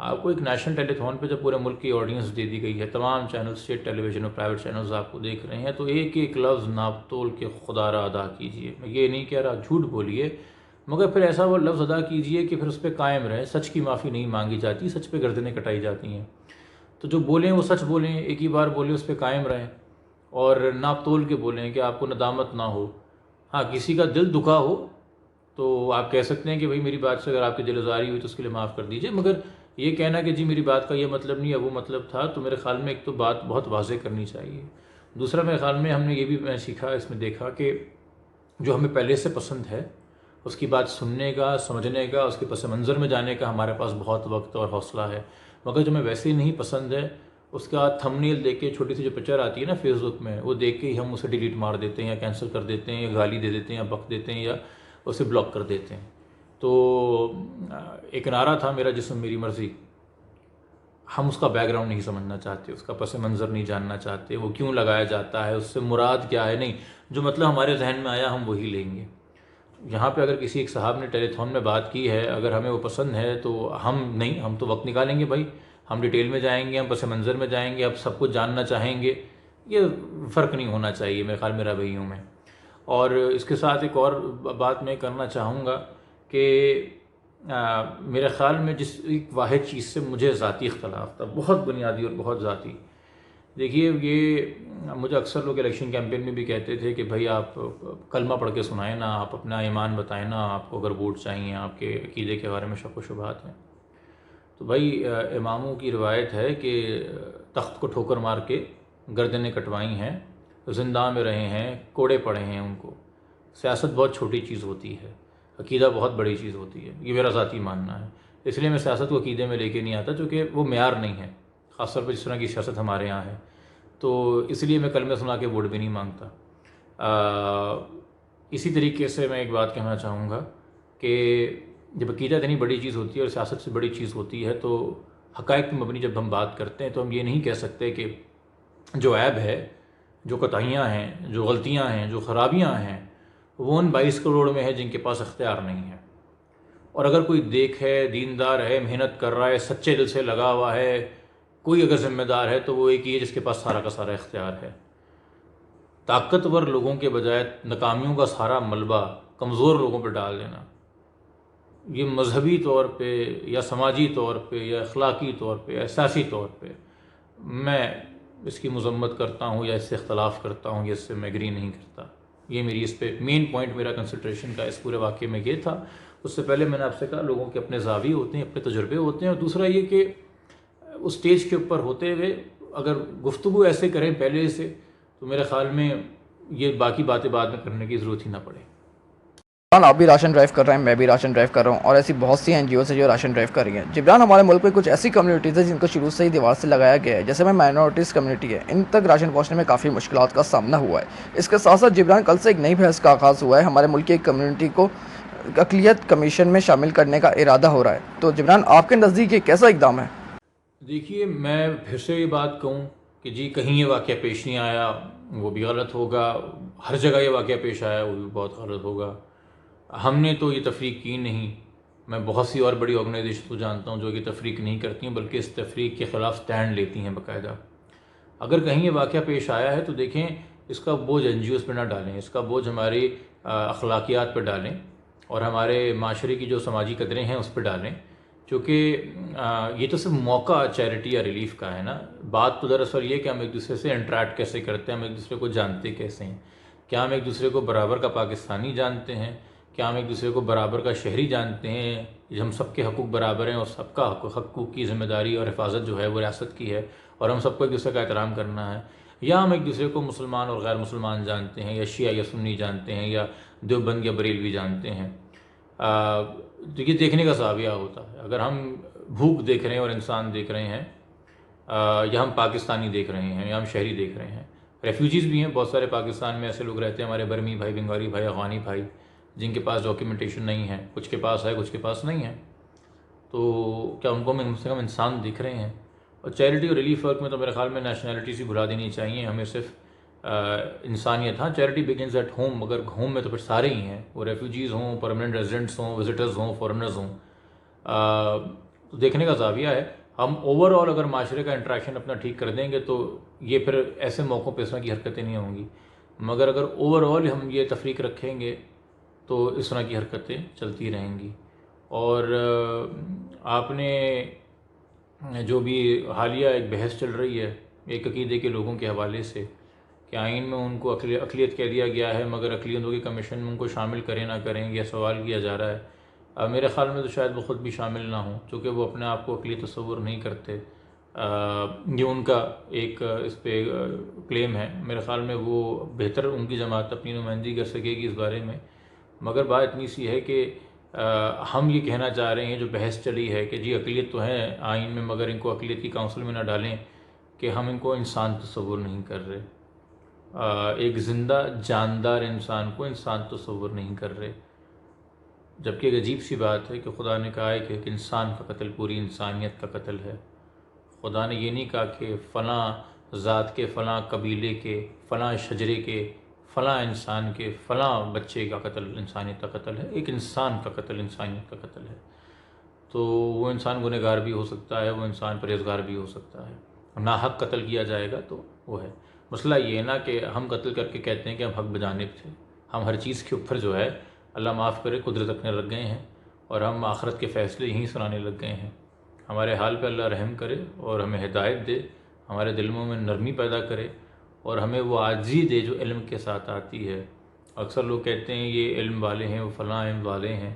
آپ کو ایک نیشنل ٹیلی تھون پہ جب پورے ملک کی آڈینس دے دی گئی ہے، تمام چینل، اسٹیٹ ٹیلی ویژن اور پرائیویٹ چینلز آپ کو دیکھ رہے ہیں، تو ایک ایک لفظ ناپ تول کے خدا را ادا کیجئے. میں یہ نہیں کہہ رہا جھوٹ بولیے، مگر پھر ایسا وہ لفظ ادا کیجئے کہ پھر اس پہ قائم رہیں. سچ کی معافی نہیں مانگی جاتی، سچ پہ گردنیں کٹائی جاتی ہیں. تو جو بولیں وہ سچ بولیں، ایک ہی بار بولیں، اس پہ قائم رہیں اور ناپ تول کے بولیں کہ آپ کو ندامت نہ ہو. ہاں، کسی کا دل دکھا ہو تو آپ کہہ سکتے ہیں کہ بھئی میری بات سے اگر آپ کی دل آزاری ہوئی تو اس کے لیے معاف کر دیجئے، مگر یہ کہنا کہ جی میری بات کا یہ مطلب نہیں ہے، وہ مطلب تھا، تو میرے خیال میں ایک تو بات بہت واضح کرنی چاہیے. دوسرا میرے خیال میں ہم نے یہ بھی میں سیکھا، اس میں دیکھا کہ جو ہمیں پہلے سے پسند ہے اس کی بات سننے کا، سمجھنے کا، اس کے پس منظر میں جانے کا ہمارے پاس بہت وقت اور حوصلہ ہے. مگر جو ہمیں ویسے ہی نہیں پسند ہے، اس کا تھم نیل دیکھ کے، چھوٹی سی جو پکچر آتی ہے نا فیس بک میں، وہ دیکھ کے ہی ہم اسے ڈیلیٹ مار دیتے ہیں یا کینسل کر دیتے ہیں یا گالی دے دیتے ہیں یا بک دیتے ہیں یا اسے بلاک کر دیتے ہیں. تو ایک نعرہ تھا، میرا جسم میری مرضی. ہم اس کا بیک گراؤنڈ نہیں سمجھنا چاہتے، اس کا پس منظر نہیں جاننا چاہتے، وہ کیوں لگایا جاتا ہے، اس سے مراد کیا ہے. نہیں، جو مطلب ہمارے ذہن میں آیا ہم وہی لیں گے. یہاں پہ اگر کسی ایک صاحب نے ٹیلی تھون میں بات کی ہے، اگر ہمیں وہ پسند ہے تو ہم تو وقت نکالیں گے بھائی، ہم ڈیٹیل میں جائیں گے، ہم پس منظر میں جائیں گے، اب سب کچھ جاننا چاہیں گے. یہ فرق نہیں ہونا چاہیے میرے خیال میں رویوں میں. اور اس کے ساتھ ایک اور بات میں کرنا چاہوں گا کہ میرے خیال میں جس ایک واحد چیز سے مجھے ذاتی اختلاف تھا، بہت بنیادی اور بہت ذاتی. دیکھیے، یہ مجھے اکثر لوگ الیکشن کیمپین میں بھی کہتے تھے کہ بھائی آپ کلمہ پڑھ کے سنائیں نا، آپ اپنا ایمان بتائیں نا، آپ کو اگر ووٹ چاہیے، آپ کے عقیدے کے بارے میں شک و شبہات ہیں. تو بھائی اماموں کی روایت ہے کہ تخت کو ٹھوکر مار کے گردنیں کٹوائی ہیں، زندہ میں رہے ہیں، کوڑے پڑے ہیں ان کو. سیاست بہت چھوٹی چیز ہوتی ہے، عقیدہ بہت بڑی چیز ہوتی ہے. یہ میرا ذاتی ماننا ہے. اس لیے میں سیاست کو عقیدے میں لے کے نہیں آتا، چونکہ وہ معیار نہیں ہے، خاص طور پہ جس طرح کی سیاست ہمارے یہاں ہے. تو اس لیے میں کلمہ سنا کے ووٹ بھی نہیں مانگتا. اسی طریقے سے میں ایک بات کہنا چاہوں گا کہ جب عقیدہ اتنی بڑی چیز ہوتی ہے اور سیاست سے بڑی چیز ہوتی ہے، تو حقائق پر مبنی جب ہم بات کرتے ہیں تو ہم یہ نہیں کہہ سکتے کہ جو عیب ہے، جو کوتاہیاں ہیں، جو غلطیاں ہیں، جو خرابیاں ہیں، وہ ان 22 کروڑ میں ہے جن کے پاس اختیار نہیں ہے. اور اگر کوئی دیکھ ہے، دیندار ہے، محنت کر رہا ہے، سچے دل سے لگا ہوا ہے، کوئی اگر ذمہ دار ہے تو وہ ایک ہی ہے جس کے پاس سارا کا سارا اختیار ہے. طاقتور لوگوں کے بجائے ناکامیوں کا سارا ملبہ کمزور لوگوں پہ ڈال دینا، یہ مذہبی طور پہ یا سماجی طور پہ یا اخلاقی طور پہ یا سیاسی طور پہ میں اس کی مذمت کرتا ہوں یا اس سے اختلاف کرتا ہوں یا اس سے میں ایگری نہیں کرتا. یہ میری اس پہ مین پوائنٹ، میرا کنسنٹریشن کا اس پورے واقعے میں یہ تھا. اس سے پہلے میں نے آپ سے کہا لوگوں کے اپنے زاویے ہوتے ہیں، اپنے تجربے ہوتے ہیں، اور دوسرا یہ کہ اس سٹیج کے اوپر ہوتے ہوئے اگر گفتگو ایسے کریں پہلے سے، تو میرے خیال میں یہ باقی باتیں بعد میں کرنے کی ضرورت ہی نہ پڑے. آپ بھی راشن ڈرائیو کر رہے ہیں، میں بھی راشن ڈرائیو کر رہا ہوں، اور ایسی بہت سی این جی اوز ہیں جو راشن ڈرائیو کر رہی ہیں. جبران، ہمارے ملک میں کچھ ایسی کمیونٹیز ہیں جن کو شروع سے ہی دیوار سے لگایا گیا ہے، جیسے میں مائنورٹیز کمیونٹی ہے، ان تک راشن پہنچنے میں کافی مشکلات کا سامنا ہوا ہے. اس کے ساتھ ساتھ جبران، کل سے ایک نئی بحث کا آغاز ہوا ہے، ہمارے ملک کی ایک کمیونٹی کو اقلیت کمیشن میں شامل کرنے کا ارادہ ہو رہا ہے. تو جبران، آپ کے نزدیک یہ کیسا اقدام ہے؟ دیکھیے، میں پھر سے یہ بات کہوں کہ جی کہیں یہ واقعہ پیش نہیں آیا وہ بھی غلط ہوگا، ہر جگہ یہ واقعہ پیش آیا وہ بھی بہت غلط ہوگا. ہم نے تو یہ تفریق کی نہیں. میں بہت سی اور بڑی آرگنائزیشن کو جانتا ہوں جو یہ تفریق نہیں کرتی ہیں، بلکہ اس تفریق کے خلاف سٹینڈ لیتی ہیں باقاعدہ. اگر کہیں یہ واقعہ پیش آیا ہے تو دیکھیں، اس کا بوجھ این جی اوز پہ نہ ڈالیں، اس کا بوجھ ہماری اخلاقیات پہ ڈالیں اور ہمارے معاشرے کی جو سماجی قدریں ہیں اس پہ ڈالیں. کیونکہ یہ تو صرف موقع چیریٹی یا ریلیف کا ہے نا. بات تو دراصل یہ کہ ہم ایک دوسرے سے انٹریکٹ کیسے کرتے ہیں، ہم ایک دوسرے کو جانتے کیسے ہیں. کیا ہم ایک دوسرے کو برابر کا پاکستانی جانتے ہیں؟ کیا ہم ایک دوسرے کو برابر کا شہری جانتے ہیں؟ ہم سب کے حقوق برابر ہیں اور سب کا حقوق کی ذمہ داری اور حفاظت جو ہے وہ ریاست کی ہے، اور ہم سب کو ایک دوسرے کا احترام کرنا ہے؟ یا ہم ایک دوسرے کو مسلمان اور غیر مسلمان جانتے ہیں، یا شیعہ یا سنی جانتے ہیں، یا دیوبند یا بریلوی جانتے ہیں؟ تو یہ دیکھنے کا زاویہ ہوتا ہے. اگر ہم بھوک دیکھ رہے ہیں اور انسان دیکھ رہے ہیں، یا ہم پاکستانی دیکھ رہے ہیں، یا ہم شہری دیکھ رہے ہیں. ریفیوجیز بھی ہیں، بہت سارے پاکستان میں ایسے لوگ رہتے ہیں، ہمارے برمی بھائی، بنگالی بھائی، افغانی بھائی، جن کے پاس ڈاکیومنٹیشن نہیں ہے. کچھ کے پاس ہے، کچھ کے پاس نہیں ہے. تو کیا ان کو کم سے کم انسان دکھ رہے ہیں؟ اور چیریٹی اور ریلیف ورک میں تو میرے خیال میں نیشنلٹیز ہی بھلا دینی چاہیے. ہمیں صرف انسانیت، ہاں چیریٹی بگنز ایٹ ہوم، مگر ہوم میں تو پھر سارے ہی ہیں، وہ ریفیوجیز ہوں، پرماننٹ ریزیڈنٹس ہوں، وزٹرز ہوں، فورنرز ہوں. تو دیکھنے کا زاویہ ہے. ہم اوور آل اگر معاشرے کا انٹریکشن اپنا ٹھیک کر دیں گے تو یہ پھر ایسے موقعوں پہ اس طرح کی حرکتیں نہیں ہوں گی. مگر اگر اوور آل ہم یہ تفریق رکھیں گے تو اس طرح کی حرکتیں چلتی رہیں گی. اور آپ نے جو بھی حالیہ ایک بحث چل رہی ہے ایک عقیدے کے لوگوں کے حوالے سے کہ آئین میں ان کو اقلیت کہہ دیا گیا ہے مگر اقلیتوں کی کمیشن میں ان کو شامل کریں نہ کریں یہ سوال کیا جا رہا ہے. میرے خیال میں تو شاید وہ خود بھی شامل نہ ہوں چونکہ وہ اپنے آپ کو اقلیت تصور نہیں کرتے. یہ ان کا ایک اس پہ کلیم ہے. میرے خیال میں وہ بہتر ان کی جماعت اپنی نمائندگی کر سکے گی اس بارے میں. مگر بات اتنی سی ہے کہ ہم یہ کہنا چاہ رہے ہیں جو بحث چلی ہے کہ جی اقلیت تو ہے آئین میں مگر ان کو اقلیت کی کونسل میں نہ ڈالیں کہ ہم ان کو انسان تصور نہیں کر رہے. ایک زندہ جاندار انسان کو انسان تصور نہیں کر رہے. جبکہ ایک عجیب سی بات ہے کہ خدا نے کہا ہے کہ ایک انسان کا قتل پوری انسانیت کا قتل ہے. خدا نے یہ نہیں کہا کہ فلاں ذات کے فلاں قبیلے کے فلاں شجرے کے فلاں انسان کے فلاں بچے کا قتل انسانیت کا قتل ہے. ایک انسان کا قتل انسانیت کا قتل ہے. تو وہ انسان گنہگار بھی ہو سکتا ہے وہ انسان پرہیزگار بھی ہو سکتا ہے. ناحق قتل کیا جائے گا تو وہ ہے. مسئلہ یہ ہے نا کہ ہم قتل کر کے کہتے ہیں کہ ہم حق بجانب تھے. ہم ہر چیز کے اوپر جو ہے اللہ معاف کرے قدرت رکھنے لگ گئے ہیں اور ہم آخرت کے فیصلے یہیں سنانے لگ گئے ہیں. ہمارے حال پہ اللہ رحم کرے اور ہمیں ہدایت دے ہمارے دلوں میں نرمی پیدا کرے اور ہمیں وہ عاجزی دے جو علم کے ساتھ آتی ہے. اکثر لوگ کہتے ہیں یہ علم والے ہیں وہ فلاں علم والے ہیں.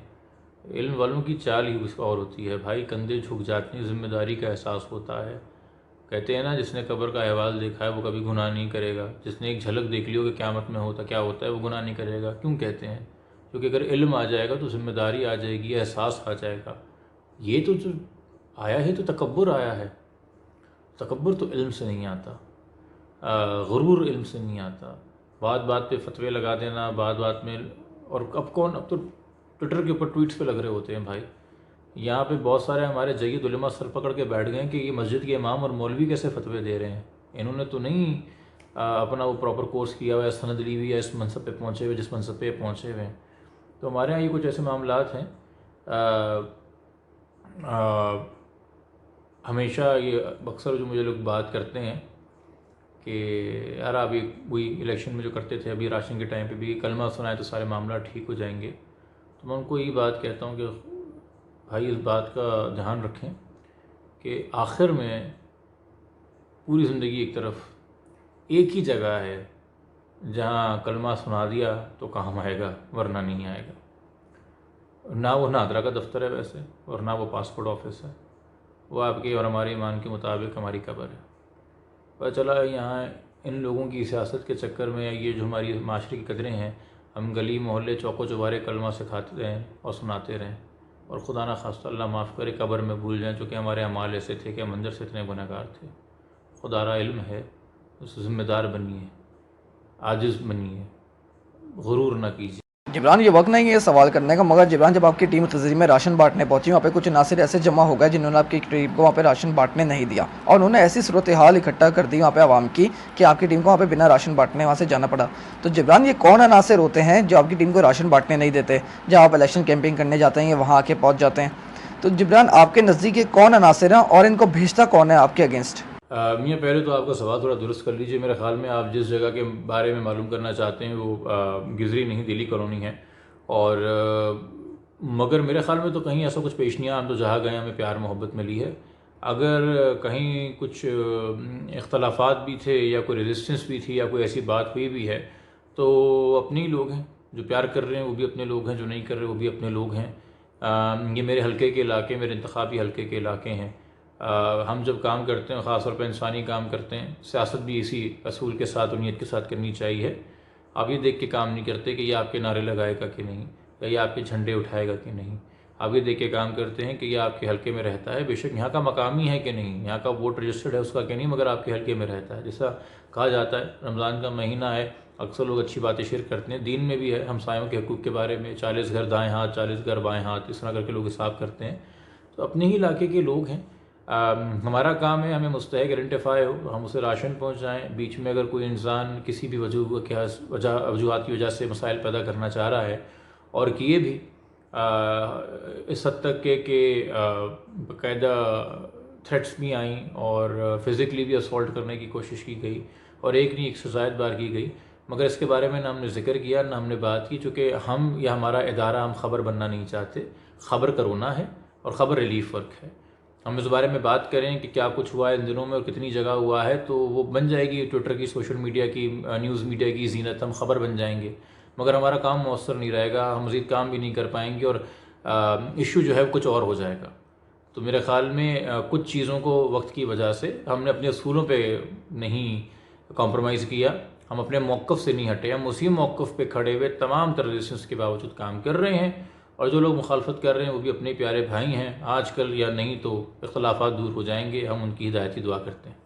علم والوں کی چال ہی کچھ اور ہوتی ہے بھائی. کندھے جھک جاتے ہیں ذمہ داری کا احساس ہوتا ہے. کہتے ہیں نا جس نے قبر کا احوال دیکھا ہے وہ کبھی گناہ نہیں کرے گا. جس نے ایک جھلک دیکھ لی ہو کہ قیامت میں کیا ہوتا ہے وہ گناہ نہیں کرے گا. کیوں کہتے ہیں؟ کیونکہ اگر علم آ جائے گا تو ذمہ داری آ جائے گی احساس آ جائے گا. یہ تو جو آیا ہے تو تکبر آیا ہے. تکبر تو علم سے نہیں آتا. غرور علم سے نہیں آتا. بات بات پہ فتوے لگا دینا بات بات میں. اور اب تو ٹویٹر کے اوپر ٹویٹس پہ لگ رہے ہوتے ہیں بھائی. یہاں پہ بہت سارے ہمارے جید علماء سر پکڑ کے بیٹھ گئے ہیں کہ یہ مسجد کے امام اور مولوی کیسے فتوے دے رہے ہیں. انہوں نے تو نہیں اپنا وہ پراپر کورس کیا ہوا ہے سند لی ہوئی ہے اس منصب پہ پہنچے ہوئے جس منصب پہ پہنچے ہوئے ہیں. تو ہمارے یہاں یہ کچھ ایسے معاملات ہیں. ہمیشہ یہ اکثر جو مجھے لوگ بات کرتے ہیں کہ یار ابھی وہی الیکشن میں جو کرتے تھے ابھی راشن کے ٹائم پہ بھی کلمہ سنائے تو سارے معاملات ٹھیک ہو جائیں گے. تو میں ان کو یہی بات کہتا ہوں کہ بھائی اس بات کا دھیان رکھیں کہ آخر میں پوری زندگی ایک طرف ایک ہی جگہ ہے جہاں کلمہ سنا دیا تو کام آئے گا ورنہ نہیں آئے گا. نہ وہ نادرا کا دفتر ہے ویسے اور نہ وہ پاسپورٹ آفس ہے. وہ آپ کے اور ہمارے ایمان کے مطابق ہماری قبر ہے. پتہ چلا یہاں ان لوگوں کی سیاست کے چکر میں یہ جو ہماری معاشرے کی قدریں ہیں ہم گلی محلے چوک و چوبارے کلمہ سکھاتے رہیں اور سناتے رہیں اور خدا نہ خواستہ اللہ معاف کرے قبر میں بھول جائیں چونکہ ہمارے اعمال ایسے تھے کہ ہم اندر سے اتنے گنہگار تھے. خدا را علم ہے. اس ذمہ دار بنیے عاجز بنیے غرور نہ کیجیے. جبران یہ وقت نہیں ہے سوال کرنے کا مگر جبران جب آپ کی ٹیم خزری میں راشن بانٹنے پہنچی وہاں پہ کچھ عناصر ایسے جمع ہو گئے جنہوں نے آپ کی ٹیم کو وہاں پہ راشن بانٹنے نہیں دیا اور انہوں نے ایسی صورتحال اکٹھا کر دی وہاں پہ عوام کی کہ آپ کی ٹیم کو وہاں پہ بنا راشن بانٹنے وہاں سے جانا پڑا. تو جبران یہ کون عناصر ہوتے ہیں جو آپ کی ٹیم کو راشن بانٹنے نہیں دیتے جب آپ الیکشن کیمپنگ کرنے جاتے ہیں یا وہاں آ کے پہنچ جاتے ہیں؟ تو جبران آپ کے نزدیک یہ کون عناصر ہیں اور ان کو بھیجتا کون ہے آپ کے اگینسٹ؟ میاں پہلے تو آپ کا سوال تھوڑا درست کر لیجئے. میرے خیال میں آپ جس جگہ کے بارے میں معلوم کرنا چاہتے ہیں وہ گزری نہیں دلی کالونی ہے. اور مگر میرے خیال میں تو کہیں ایسا کچھ پیش نہیں آیا. ہم تو جہاں گئے ہمیں پیار محبت ملی ہے. اگر کہیں کچھ اختلافات بھی تھے یا کوئی ریزسٹنس بھی تھی یا کوئی ایسی بات ہوئی بھی ہے تو اپنے ہی لوگ ہیں. جو پیار کر رہے ہیں وہ بھی اپنے لوگ ہیں جو نہیں کر رہے وہ بھی اپنے لوگ ہیں. یہ میرے حلقے کے علاقے میرے انتخابی حلقے کے علاقے ہیں. ہم جب کام کرتے ہیں خاص طور پہ انسانی کام کرتے ہیں سیاست بھی اسی اصول کے ساتھ اور نیت کے ساتھ کرنی چاہیے. آپ یہ دیکھ کے کام نہیں کرتے کہ یہ آپ کے نعرے لگائے گا کہ نہیں یا یہ آپ کے جھنڈے اٹھائے گا کہ نہیں. آپ یہ دیکھ کے کام کرتے ہیں کہ یہ آپ کے حلقے میں رہتا ہے. بے شک یہاں کا مقامی ہے کہ نہیں یہاں کا ووٹ رجسٹرڈ ہے اس کا کہ نہیں مگر آپ کے حلقے میں رہتا ہے. جیسا کہا جاتا ہے رمضان کا مہینہ ہے اکثر لوگ اچھی باتیں شیئر کرتے ہیں. دین میں بھی ہے ہمسایوں کے حقوق کے بارے میں 40 گھر دائیں ہاتھ 40 گھر بائیں ہاتھ اس طرح کر کے لوگ حساب کرتے ہیں. تو اپنے ہی علاقے کے لوگ ہیں. ہمارا کام ہے ہمیں مستحق آئیڈینٹیفائی ہو ہم اسے راشن پہنچائیں. بیچ میں اگر کوئی انسان کسی بھی وجوہات کی وجہ سے مسائل پیدا کرنا چاہ رہا ہے اور کیے بھی اس حد تک کہ باقاعدہ تھریٹس بھی آئیں اور فزیکلی بھی اسالٹ کرنے کی کوشش کی گئی، اور ایک نہیں 107 بار کی گئی، مگر اس کے بارے میں نہ ہم نے ذکر کیا نہ ہم نے بات کی، چونکہ ہم یا ہمارا ادارہ ہم خبر بننا نہیں چاہتے۔ خبر کرونا ہے اور خبر ریلیف ورک ہے۔ ہم اس بارے میں بات کریں کہ کیا کچھ ہوا ہے ان دنوں میں اور کتنی جگہ ہوا ہے، تو وہ بن جائے گی ٹویٹر کی، سوشل میڈیا کی، نیوز میڈیا کی زینت، ہم خبر بن جائیں گے، مگر ہمارا کام مؤثر نہیں رہے گا، ہم مزید کام بھی نہیں کر پائیں گے، اور ایشو جو ہے وہ کچھ اور ہو جائے گا۔ تو میرے خیال میں کچھ چیزوں کو وقت کی وجہ سے ہم نے اپنے اصولوں پہ نہیں کمپرومائز کیا، ہم اپنے موقف سے نہیں ہٹے، ہم اسی موقف پہ کھڑے ہوئے تمام تر ریزنس کے باوجود کام کر رہے ہیں، اور جو لوگ مخالفت کر رہے ہیں وہ بھی اپنے پیارے بھائی ہیں، آج کل یا نہیں تو اختلافات دور ہو جائیں گے، ہم ان کی ہدایت کی دعا کرتے ہیں۔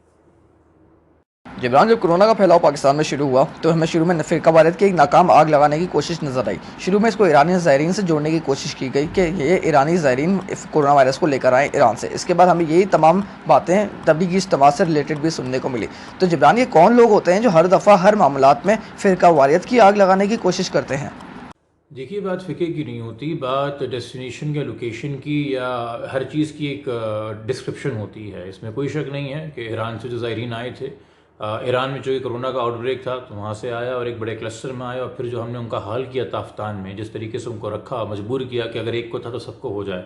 جبران، جب کورونا کا پھیلاؤ پاکستان میں شروع ہوا تو ہمیں شروع میں فرقہ واریت کی ایک ناکام آگ لگانے کی کوشش نظر آئی۔ شروع میں اس کو ایرانی زائرین سے جوڑنے کی کوشش کی گئی کہ یہ ایرانی زائرین کورونا وائرس کو لے کر آئیں ایران سے۔ اس کے بعد ہمیں یہی تمام باتیں تبلیغی اجتماع سے ریلیٹڈ بھی سننے کو ملی۔ تو جبران، یہ کون لوگ ہوتے ہیں جو ہر دفعہ ہر معاملات میں فرقہ واریت کی آگ لگانے کی کوشش کرتے ہیں؟ دیکھیے، بات فقہ کی نہیں ہوتی، بات ڈیسٹینیشن یا لوکیشن کی یا ہر چیز کی ایک ڈسکرپشن ہوتی ہے۔ اس میں کوئی شک نہیں ہے کہ ایران سے جو زائرین آئے تھے، ایران میں جو کرونا کا آؤٹ بریک تھا تو وہاں سے آیا اور ایک بڑے کلسٹر میں آیا، اور پھر جو ہم نے ان کا حال کیا تافتان میں، جس طریقے سے ان کو رکھا، مجبور کیا کہ اگر ایک کو تھا تو سب کو ہو جائے۔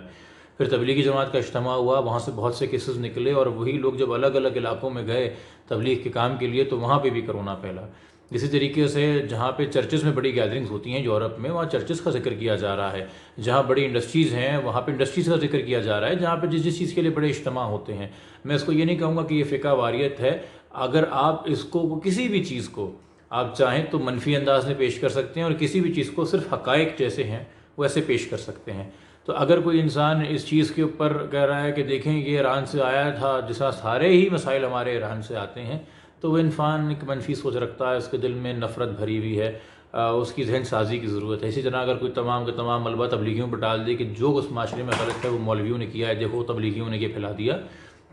پھر تبلیغی جماعت کا اجتماع ہوا، وہاں سے بہت سے کیسز نکلے، اور وہی لوگ جب الگ الگ علاقوں میں گئے تبلیغ کے کام کے لیے تو وہاں پہ بھی کرونا پھیلا۔ اسی طریقے سے جہاں پہ چرچز میں بڑی گیدرنگز ہوتی ہیں یورپ میں، وہاں چرچز کا ذکر کیا جا رہا ہے، جہاں بڑی انڈسٹریز ہیں وہاں پہ انڈسٹریز کا ذکر کیا جا رہا ہے، جہاں پہ جس چیز کے لیے بڑے اجتماع ہوتے ہیں۔ میں اس کو یہ نہیں کہوں گا کہ یہ فقہ واریت ہے، اگر آپ اس کو کسی بھی چیز کو آپ چاہیں تو منفی انداز میں پیش کر سکتے ہیں، اور کسی بھی چیز کو صرف حقائق جیسے ہیں ویسے پیش کر سکتے ہیں۔ تو اگر کوئی انسان اس چیز کے اوپر کہہ رہا ہے کہ دیکھیں یہ ایران سے آیا تھا، جیسا سارے ہی مسائل ہمارے ایران سے آتے ہیں، تو وہ انسان ایک منفی سوچ رکھتا ہے، اس کے دل میں نفرت بھری ہوئی ہے، اس کی ذہن سازی کی ضرورت ہے۔ اسی طرح اگر کوئی تمام کے تمام ملبہ تبلیغیوں پر ڈال دے کہ جو اس معاشرے میں غلط ہے وہ مولویوں نے کیا ہے، دیکھو تبلیغیوں نے یہ پھیلا دیا،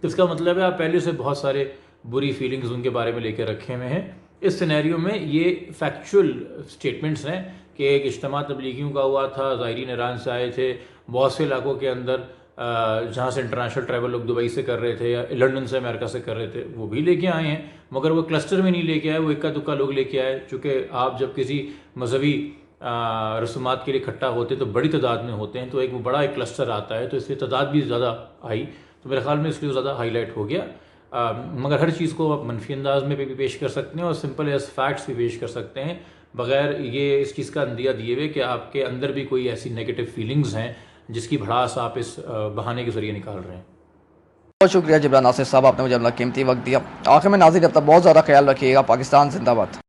تو اس کا مطلب ہے آپ پہلے سے بہت سارے بری فیلنگز ان کے بارے میں لے کے رکھے ہوئے ہیں۔ اس سینیریو میں یہ فیکچول سٹیٹمنٹس ہیں کہ ایک اجتماع تبلیغیوں کا ہوا تھا، زائرین ایران سے آئے تھے، بہت سے علاقوں کے اندر جہاں سے انٹرنیشنل ٹریول لوگ دبئی سے کر رہے تھے یا لنڈن سے امریکہ سے کر رہے تھے وہ بھی لے کے آئے ہیں، مگر وہ کلسٹر میں نہیں لے کے آئے، وہ اکا دکا لوگ لے کے آئے۔ چونکہ آپ جب کسی مذہبی رسومات کے لیے اکٹھا ہوتے تو بڑی تعداد میں ہوتے ہیں، تو ایک وہ بڑا ایک کلسٹر آتا ہے، تو اس لیے تعداد بھی زیادہ آئی، تو میرے خیال میں اس لیے زیادہ ہائی لائٹ ہو گیا۔ مگر ہر چیز کو آپ منفی انداز میں بھی پیش کر سکتے ہیں اور سمپل ایز فیکٹس بھی پیش کر سکتے ہیں، بغیر یہ اس چیز کا اندیہ دیے ہوئے کہ آپ کے اندر بھی کوئی ایسی نیگیٹو فیلنگز ہیں جس کی بھڑاس آپ اس بہانے کے ذریعے نکال رہے ہیں۔ بہت شکریہ جبران ناصر صاحب، آپ نے مجھے اپنا قیمتی وقت دیا۔ آخر میں ناظرین، اب تک بہت زیادہ خیال رکھیے گا۔ پاکستان زندہ باد۔